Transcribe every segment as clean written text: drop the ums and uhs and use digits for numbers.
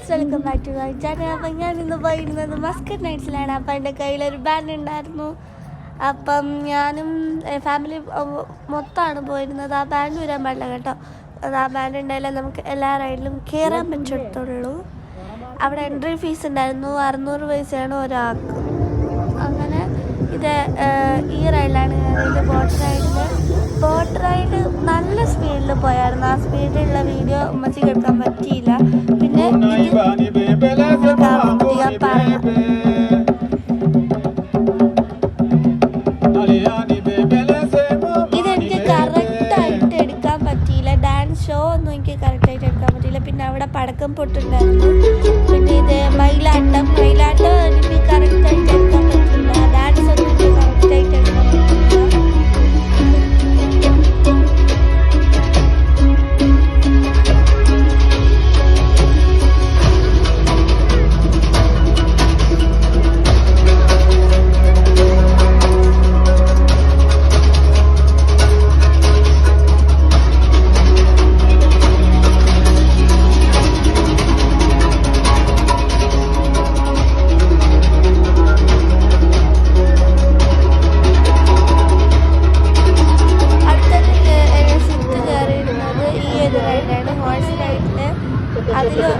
Guys, welcome back to my channel. അപ്പം ഞാൻ ഇന്ന് പോയിരുന്നത് മസ്കറ്റ് നൈറ്റ്സിലാണ്. അപ്പം എൻ്റെ കയ്യിലൊരു ബാൻഡ് ഉണ്ടായിരുന്നു. അപ്പം ഞാനും ഫാമിലി മൊത്തമാണ് പോയിരുന്നത്. ആ ബാൻഡ് വരാൻ പാടില്ല കേട്ടോ. അത് ആ ബാൻഡ് ഉണ്ടായാലേ നമുക്ക് എല്ലാ റൈഡിലും കയറാൻ പറ്റത്തുള്ളൂ. അവിടെ എൻട്രി ഫീസ് ഉണ്ടായിരുന്നു, 600 പൈസയാണ് ഒരാൾക്ക്. അങ്ങനെ ഇത് ഈ റൈഡിലാണ് കയറിയത്, ബോട്ട് റൈഡ് നല്ല സ്പീഡിൽ പോയായിരുന്നു. ആ സ്പീഡിലുള്ള വീഡിയോ ഉമ്മച്ചിക്ക് എടുക്കാൻ പറ്റിയില്ല. പിന്നെ ഇതെനിക്ക് കറക്റ്റായിട്ട് എടുക്കാൻ പറ്റിയില്ല. ഡാൻസ് ഷോ ഒന്നും എനിക്ക് കറക്റ്റായിട്ട് എടുക്കാൻ പറ്റിയില്ല. പിന്നെ അവിടെ പടക്കം പൊട്ടുണ്ടായിരുന്നു. പിന്നെ ഇത് മയിലാട്ടം എനിക്ക് കറക്റ്റായിട്ട് എടുക്കാൻ പറ്റിയില്ല. ഡാൻസ് ഒന്നും എനിക്ക് കറക്റ്റായിട്ട് എടുക്കാൻ പറ്റിയില്ല.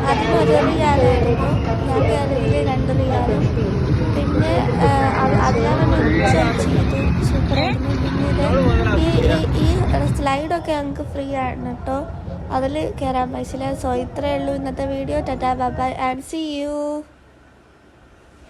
അതിനൊരു റിയാലായിരുന്നു. ഞാൻ കയറിയതിൽ 2 റിയാലും. പിന്നെ അത് ഞാൻ ചെയ്തു. സൂപ്പറായിരുന്നു. പിന്നെ ഈ സ്ലൈഡൊക്കെ ഞങ്ങൾക്ക് ഫ്രീ ആണ് കേട്ടോ. അതിൽ കയറാൻ പൈസയില്ല. സോ ഇത്രയേ ഉള്ളൂ ഇന്നത്തെ video. Tata bye bye and see U.